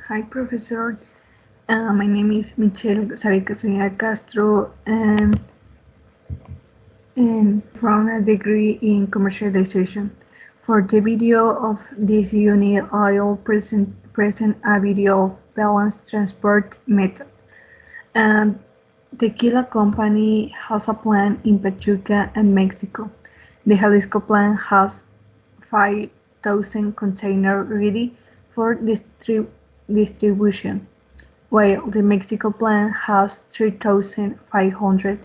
Hi, Professor. My name is Michelle Castañeda Castro, and from a degree in commercialization. For the video of this unit, I'll present a video of balanced transport method. And Tequila Company has a plant in Pachuca and Mexico. The Jalisco plant has 5,000 containers ready for distribution, while the Mexico plant has 3,500.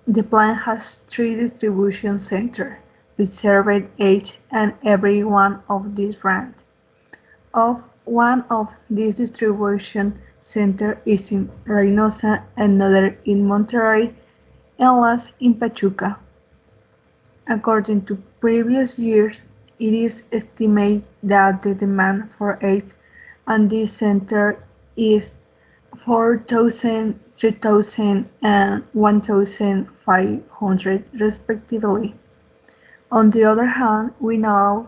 The plant has three distribution centers, which serve each and every one of these brands. One of these distribution centers is in Reynosa, another in Monterrey, and last in Pachuca. According to previous years, it is estimated that the demand for eggs at this center is 4,000, 3,000, and 1,500 respectively. On the other hand, we know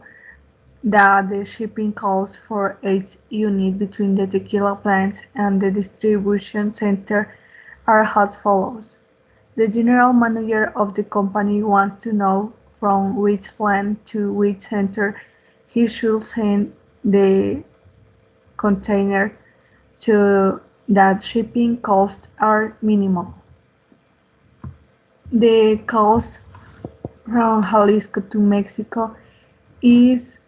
that the shipping costs for each unit between the tequila plants and the distribution center are as follows. The general manager of the company wants to know from which plant to which center he should send the container so that shipping costs are minimal. The cost from Jalisco to Mexico is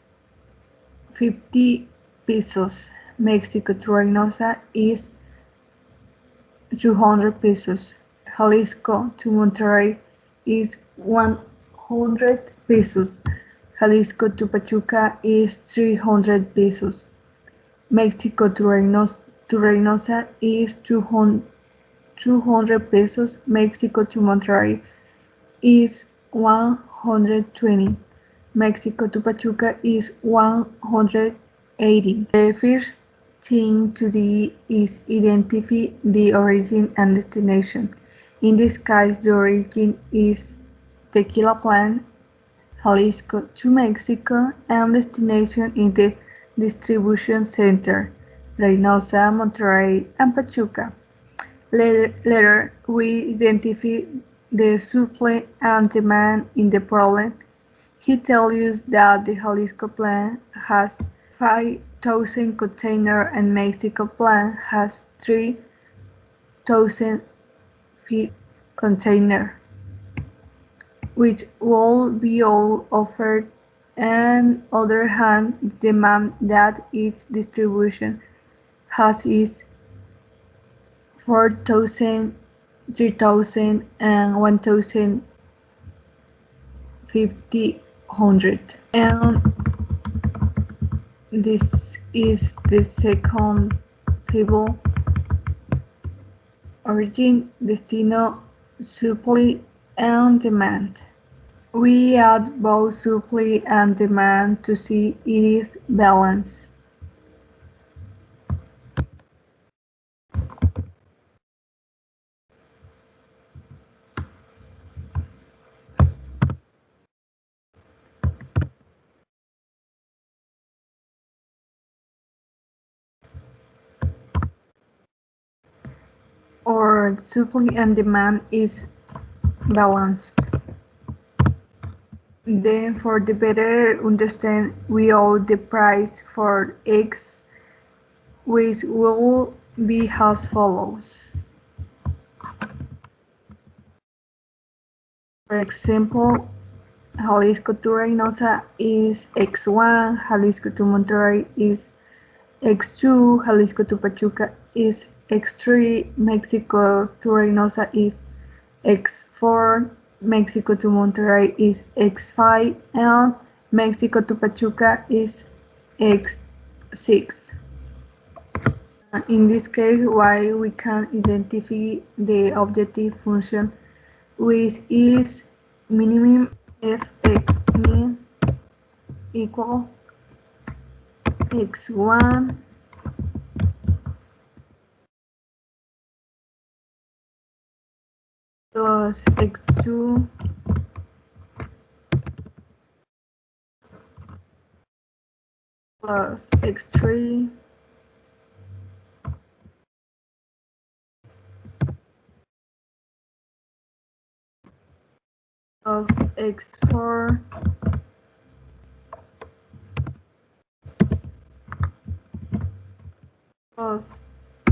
50 pesos. Mexico to Reynosa is 200 pesos. Jalisco to Monterrey is 100 pesos. Jalisco to Pachuca is 300 pesos. Mexico to Reynosa is 200 pesos. Mexico to Monterrey is 120. Mexico to Pachuca is 180. The first thing to do is identify the origin and destination. In this case, the origin is Tequila Plant, Jalisco to Mexico, and destination in the distribution center, Reynosa, Monterrey, and Pachuca. Later, we identify the supply and demand in the problem. He tells us that the Jalisco plant has 5,000 containers and Mexico plant has 3,000 containers, which will be all offered. On the other hand, the demand that each distribution has is 4,000, 3,000, and 1,500. And this is the second table: origin, destino, supply, and demand. We add both supply and demand to see it is balanced. Or supply and demand is balanced. Then, for the better understand, we owe the price for X, which will be as follows. For example, Jalisco to Reynosa is X1, Jalisco to Monterrey is X2, Jalisco to Pachuca is X3, Mexico to Reynosa is X4, Mexico to Monterrey is X5, and Mexico to Pachuca is X6. In this case, while we can identify the objective function, which is minimum fx min equal x1 plus x2 plus x3 plus x4 plus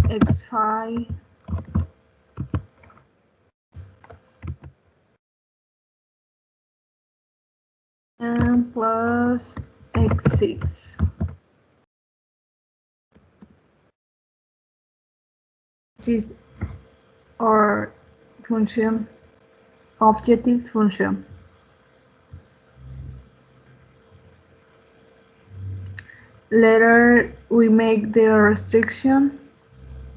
x5 and plus x6. This is our function, objective function. Later we make the restriction,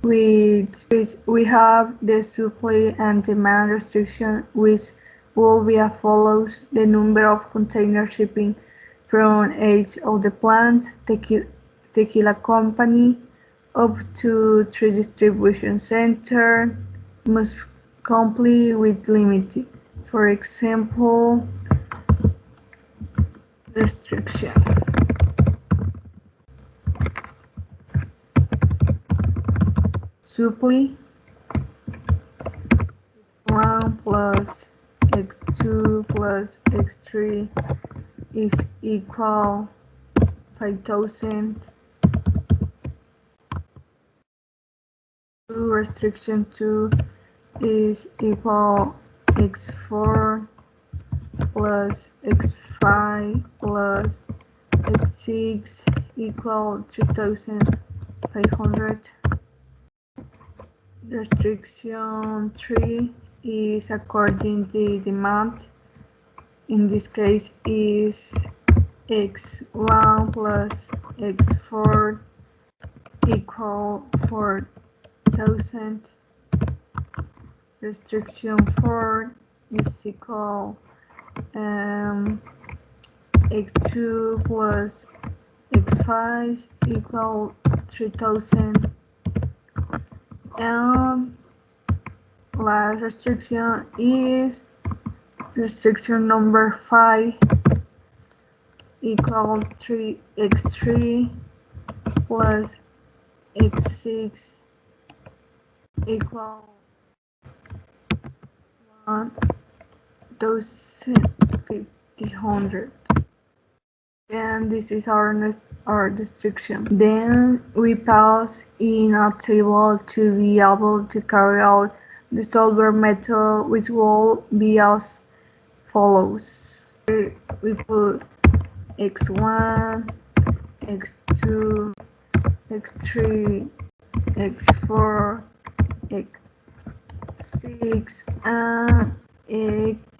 which we have the supply and demand restriction, which will be as follows: the number of containers shipping from each of the plants, tequila company, up to 3 distribution center, must comply with limited. For example, restriction. Supply 1 plus x2 plus x3 is equal 5000. Restriction 2 is equal x4 plus x5 plus x6 equal 3500. Restriction 3 is according to demand. In this case is x1 plus x4 equal 4000. Restriction 4 is equal x2 plus x5 equal 3000. And last restriction is restriction number 5 equal 3x3 plus x6 equal 1500. And this is our restriction. Then we pass in a table to be able to carry out the solver method, which will be as follows. Here we put x1, x2, x3, x4, x6, and x6.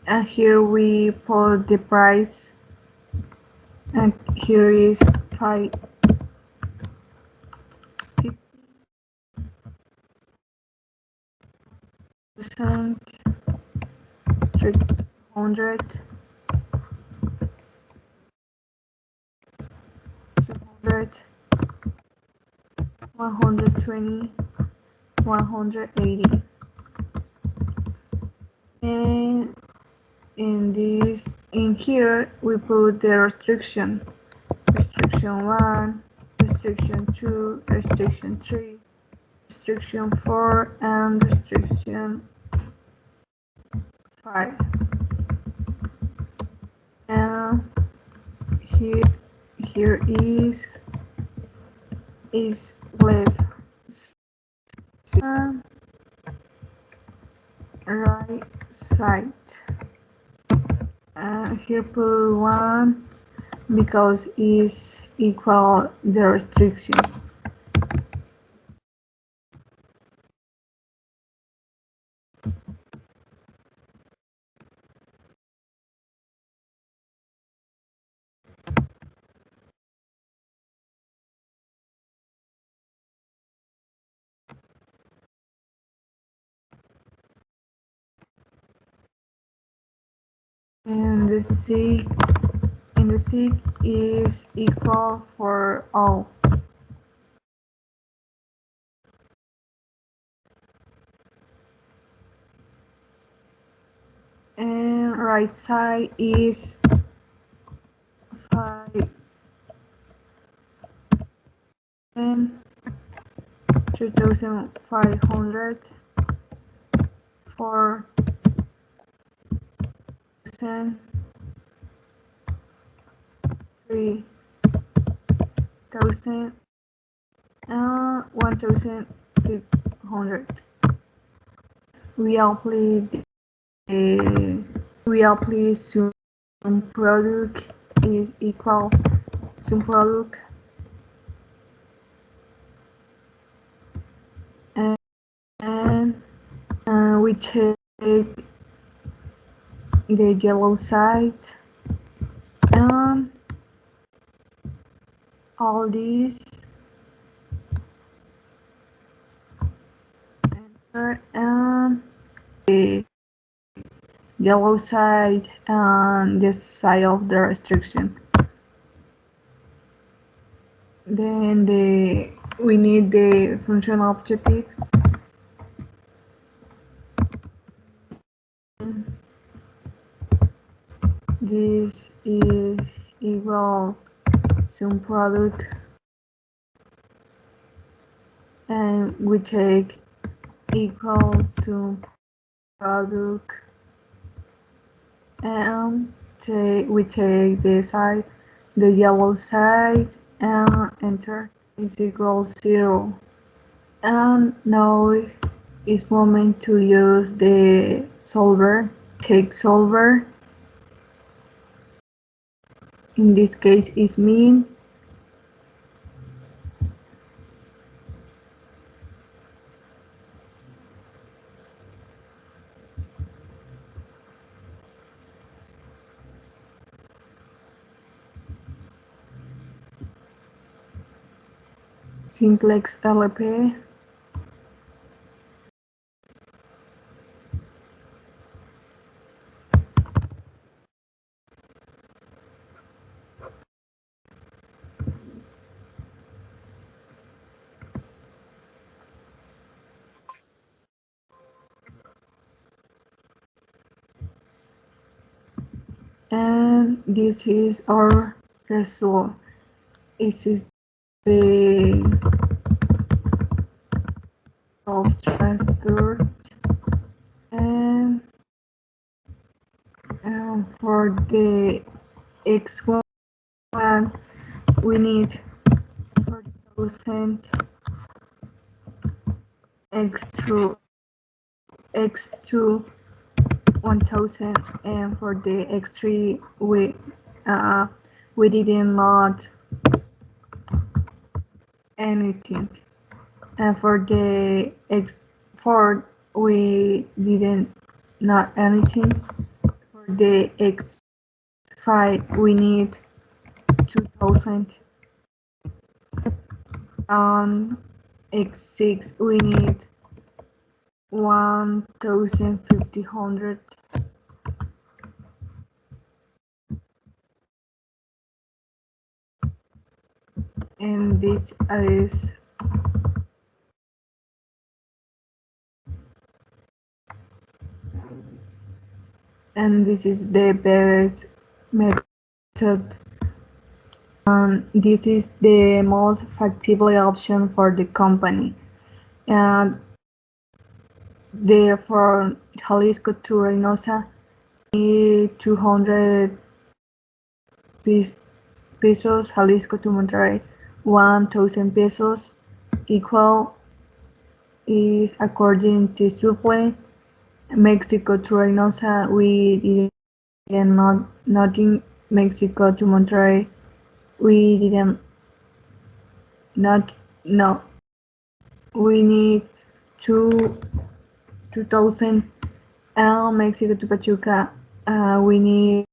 And here we put the price, and here is 5,000, 300, 200, 120, 180. And in here we put the restriction 1, restriction 2, restriction 3, restriction 4, and restriction 5. And here is left right side. Here put 1 because is equal the restriction. And the sig is equal for all. and right side is 3,500, 4,000, 3,000, and 1,500. We apply the we apply some product is equal some product, and we take the yellow side, and all these enter, and the yellow side and the side of the restriction. Then we need the function objective. This is equal some product, and we take equal some product, and we take the yellow side, and enter is equal 0. And now it's moment to use the solver. Take solver. In this case is mean. Simplex LP. And this is our result. This is the structure, and for the x1 we need 40,000, x2 1,000, and for the x3 we didn't not anything, and for the x4 we didn't not anything. For the x5 we need 2,000, on x6 we need 1,500, and this is the best method, and this is the most effective option for the company. And for Jalisco to Reynosa, 200 pesos. Jalisco to Monterrey, 1,000 pesos. Equal is according to supply. Mexico to Reynosa, we didn't nothing. Mexico to Monterrey, we didn't not no. We need 2,000. And Mexico to Pachuca, we need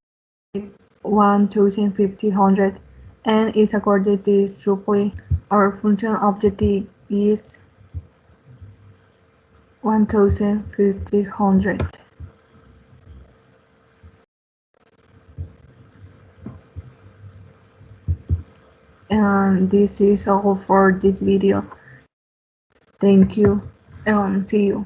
1,500, and is according to supply. Our function objective is 1,500. And this is all for this video. Thank you, and see you.